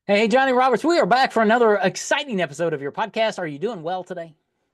Hey, Johnny Roberts, we are back for another exciting episode of your podcast. Are you doing well today?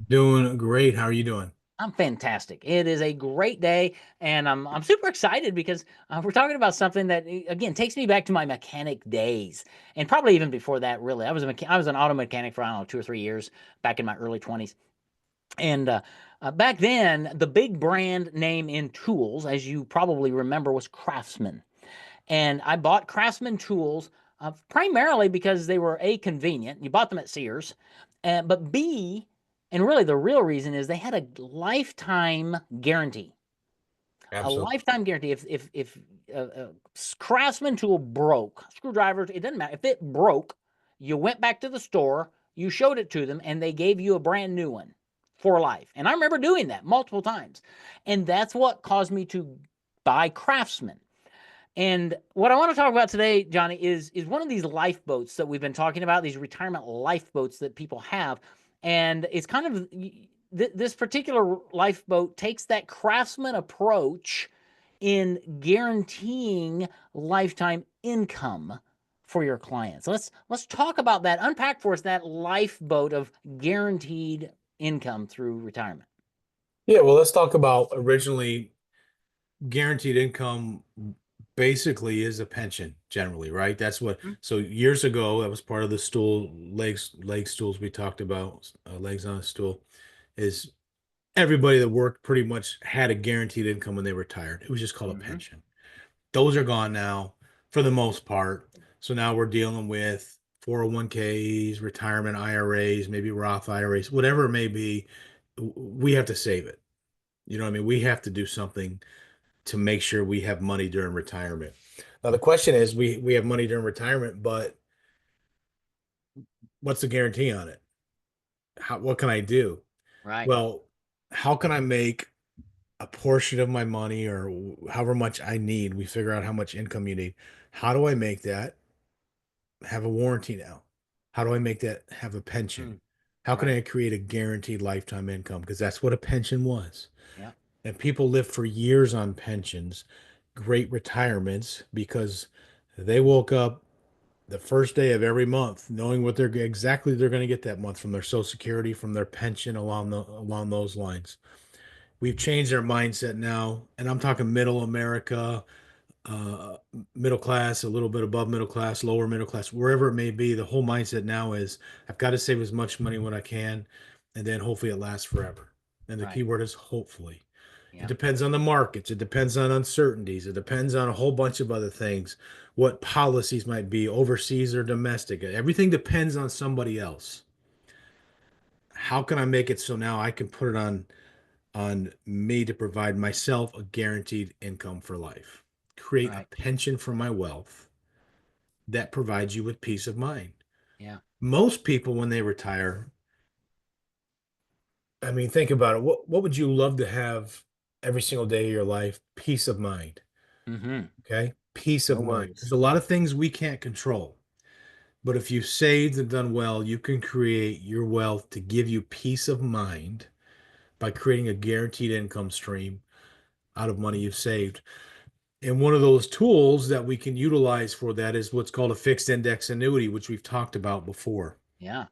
Doing great. How are you doing? I'm fantastic. It is a great day, and I'm super excited because we're talking about something that again takes me back to my mechanic days, and probably even before that. Really, I was an auto mechanic for I don't know 2 or 3 years back in my early 20s, and back then the big brand name in tools, as you probably remember, was Craftsman. And I bought Craftsman tools primarily because they were A, convenient. You bought them at Sears. But B, and really the real reason is they had a lifetime guarantee. A Absolutely. lifetime guarantee. If a Craftsman tool broke, screwdriver, it doesn't matter. If it broke, you went back to the store, you showed it to them, and they gave you a brand new one for life. And I remember doing that multiple times. And that's what caused me to buy Craftsman. And what I want to talk about today, Johnny, is one of these lifeboats that we've been talking about, these retirement lifeboats that people have. And it's kind of this particular lifeboat takes that craftsman approach in guaranteeing lifetime income for your clients. Let's talk about that. Unpack for us that lifeboat of guaranteed income through retirement. Yeah, well, let's talk about originally guaranteed income basically is a pension generally, right? That's what, Mhm. so years ago, that was part of the stool, leg stools we talked about, legs on a stool, is everybody that worked pretty much had a guaranteed income when they retired. It was just called a Mm-hmm. pension. Those are gone now for the most part. So now we're dealing with 401ks, retirement IRAs, maybe Roth IRAs, whatever it may be. We have to save it. You know what I mean? We have to do something to make sure we have money during retirement. Now the question is, we have money during retirement, but what's the guarantee on it? What can I do? Right. Well, how can I make a portion of my money or however much I need? We figure out how much income you need. How do I make that have a warranty now? How do I make that have a pension? Mm. How can Right. I create a guaranteed lifetime income? Because that's what a pension was. Yeah. And people live for years on pensions, great retirements, because they woke up the first day of every month knowing what they're going to get that month from their social security, from their pension, along those lines. We've changed our mindset now, and I'm talking middle America, uh, middle class, a little bit above middle class, lower middle class, wherever it may be. The whole mindset now is I've got to save as much money when I can, and then hopefully it lasts forever. And the key Right. word is hopefully. It Yeah. depends on the markets. It depends on uncertainties. It depends on a whole bunch of other things, what policies might be overseas or domestic. Everything depends on somebody else. How can I make it so now I can put it on me to provide myself a guaranteed income for life? Create a Right. pension for my wealth that provides you with peace of mind. Yeah. Most people, when they retire, I mean, think about it. What would you love to have every single day of your life? Peace of mind. Mm-hmm. Okay. Peace No of mind. There's worries. a lot of things we can't control. But if you've saved and done well, you can create your wealth to give you peace of mind by creating a guaranteed income stream out of money you've saved. And one of those tools that we can utilize for that is what's called a fixed index annuity, which we've talked about before. Yeah.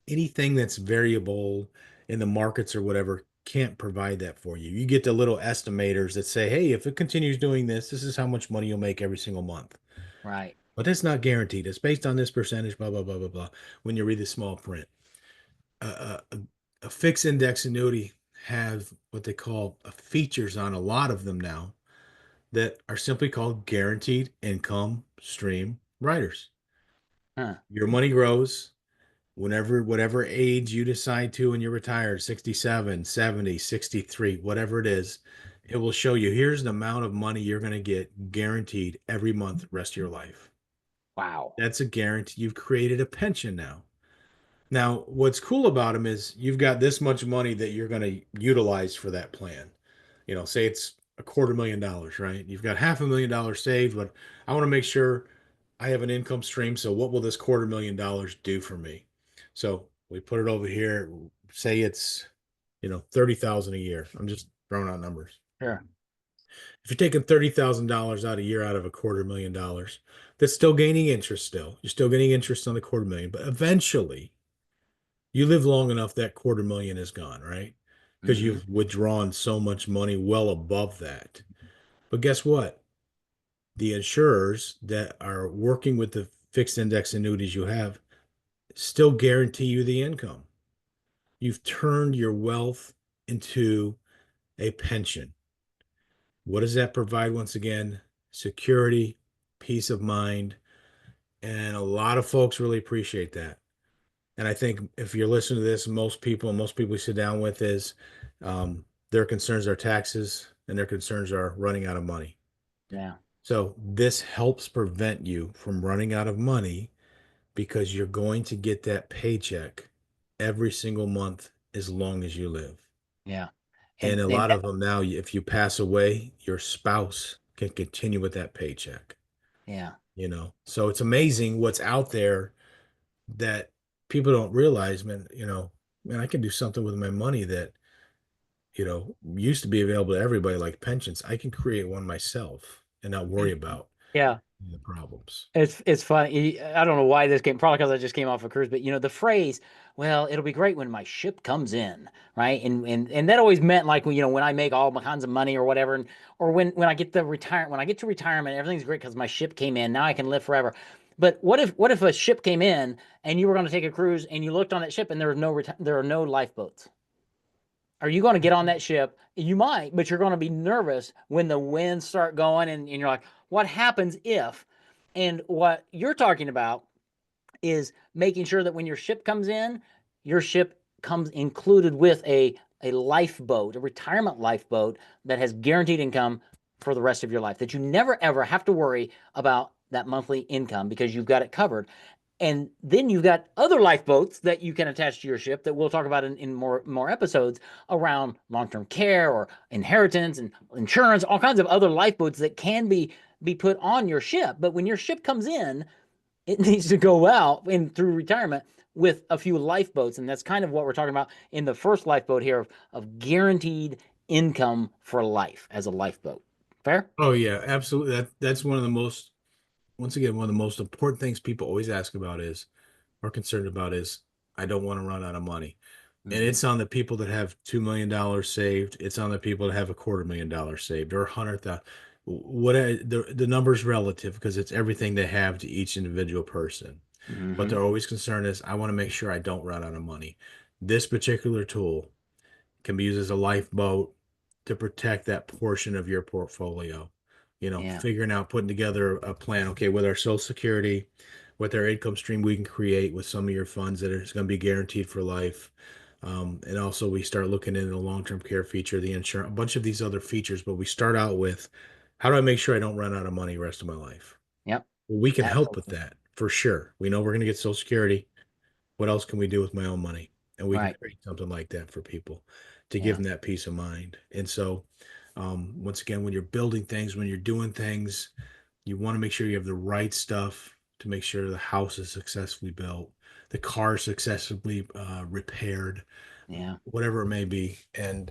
Anything that's variable in the markets or whatever can't provide that for you. You get the little estimators that say, hey, if it continues doing this, this is how much money you'll make every single month. Right. But it's not guaranteed. It's based on this percentage, blah, blah, blah, blah, blah, when you read the small print. A fixed index annuity have what they call features on a lot of them now that are simply called guaranteed income stream riders. Huh. Your money grows whenever, whatever age you decide to when you're retired, 67, 70, 63, whatever it is, it will show you here's the amount of money you're going to get guaranteed every month the rest of your life. Wow. That's a guarantee. You've created a pension now. Now, what's cool about them is you've got this much money that you're going to utilize for that plan. Say it's $250,000, right? You've got $500,000 saved, but I want to make sure I have an income stream. So what will this $250,000 do for me? So we put it over here. Say it's, 30,000 a year. I'm just throwing out numbers. Sure. If you're taking $30,000 out a year out of $250,000, that's still gaining interest still. You're still getting interest on the quarter million, but eventually you live long enough that 250,000 is gone, right? Because Hmm. you've withdrawn so much money well above that. But guess what? The insurers that are working with the fixed index annuities you have still guarantee you the income. You've turned your wealth into a pension. What does that provide once again? Security, peace of mind, and a lot of folks really appreciate that. And I think if you're listening to this, most people we sit down with is their concerns are taxes and their concerns are running out of money. Yeah. So this helps prevent you from running out of money because you're going to get that paycheck every single month as long as you live. Yeah. And a And lot of them now, if you pass away, your spouse can continue with that paycheck, yeah. you know? So it's amazing what's out there that people don't realize, man, man, I can do something with my money that, used to be available to everybody like pensions. I can create one myself and not worry about Yeah. the problems. It's funny. I don't know why this came, probably because I just came off a cruise, but the phrase, well, it'll be great when my ship comes in, right? And that always meant like when I make all my kinds of money or whatever, or when I get when I get to retirement, everything's great because my ship came in. Now I can live forever. But what if a ship came in and you were going to take a cruise and you looked on that ship and there are no lifeboats? Are you going to get on that ship? You might, but you're going to be nervous when the winds start going and you're like, what happens if? And what you're talking about is making sure that when your ship comes in, your ship comes included with a lifeboat, a retirement lifeboat that has guaranteed income for the rest of your life, that you never ever have to worry about that monthly income because you've got it covered. And then you've got other lifeboats that you can attach to your ship that we'll talk about in more episodes around long-term care or inheritance and insurance, all kinds of other lifeboats that can be put on your ship. But when your ship comes in, it needs to go out in through retirement with a few lifeboats. And that's kind of what we're talking about in the first lifeboat here of guaranteed income for life as a lifeboat. Fair? Oh yeah, absolutely. That's one of the most, once again, one of the most important things people always ask about is, or concerned about is, I don't want to run out of money. And Mm-hmm. it's on the people that have $2 million saved. It's on the people that have $250,000 saved or 100,000. The number's relative because it's everything they have to each individual person. But Mm-hmm. they're always concerned is I want to make sure I don't run out of money. This particular tool can be used as a lifeboat to protect that portion of your portfolio. Yeah. Figuring out, putting together a plan, okay, with our Social Security, with our income stream we can create with some of your funds that are going to be guaranteed for life. And also, we start looking into the long-term care feature, the insurance, a bunch of these other features. But we start out with, how do I make sure I don't run out of money the rest of my life? Yep. Well, we can help with Absolutely. that for sure. We know we're going to get Social Security. What else can we do with my own money? And we can Right. create something like that for people to give Yeah. them that peace of mind. And so, once again, when you're building things, when you're doing things, you want to make sure you have the right stuff to make sure the house is successfully built, the car is successfully repaired, Yeah. whatever it may be. And,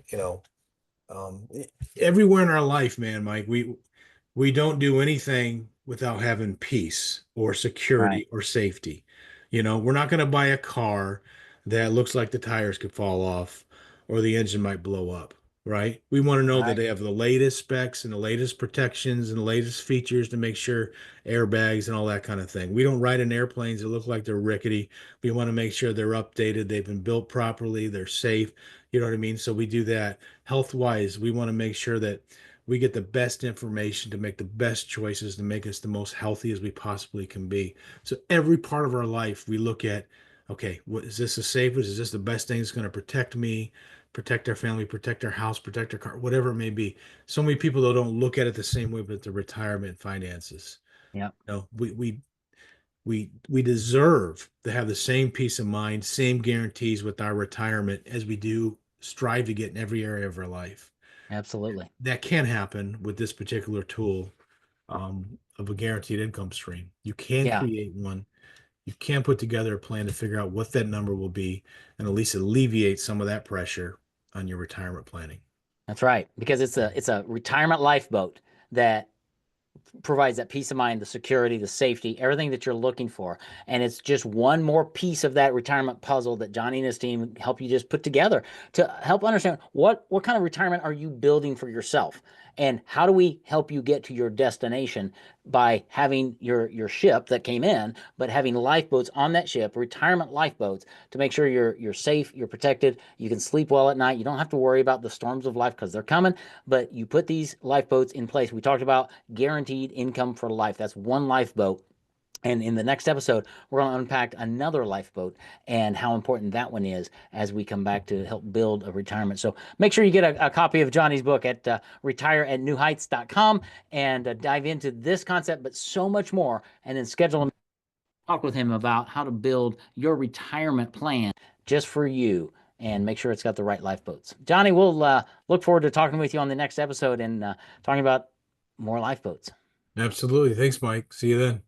everywhere in our life, man, Mike, we don't do anything without having peace or Right. security or safety. We're not going to buy a car that looks like the tires could fall off or the engine might blow up, right? We want to know that Right. they have the latest specs and the latest protections and the latest features to make sure airbags and all that kind of thing. We don't ride in airplanes that look like they're rickety. We want to make sure they're updated, they've been built properly, they're safe. You know what I mean? So we do that. Health wise, we want to make sure that we get the best information to make the best choices to make us the most healthy as we possibly can be. So every part of our life, we look at, okay, what is this the safest? Is this the best thing that's going to protect me, protect our family, protect our house, protect our car, whatever it may be. So many people though don't look at it the same way with the retirement finances. Yep. We deserve to have the same peace of mind, same guarantees with our retirement as we do strive to get in every area of our life. Absolutely. That can happen with this particular tool, of a guaranteed income stream. You can Yeah. create one. You can put together a plan to figure out what that number will be and at least alleviate some of that pressure on your retirement planning. That's right, because it's a retirement lifeboat that provides that peace of mind, the security, the safety, everything that you're looking for. And it's just one more piece of that retirement puzzle that Johnny and his team help you just put together to help understand what kind of retirement are you building for yourself, and how do we help you get to your destination by having your ship that came in, but having lifeboats on that ship, retirement lifeboats, to make sure you're safe, you're protected, you can sleep well at night, you don't have to worry about the storms of life because they're coming, but you put these lifeboats in place. We talked about guaranteed income for life. That's one lifeboat. And in the next episode, we're going to unpack another lifeboat and how important that one is as we come back to help build a retirement. So make sure you get a copy of Johnny's book at retireatnewheights.com and dive into this concept, but so much more, and then schedule a talk with him about how to build your retirement plan just for you and make sure it's got the right lifeboats. Johnny, we'll look forward to talking with you on the next episode and talking about more lifeboats. Absolutely. Thanks, Mike. See you then.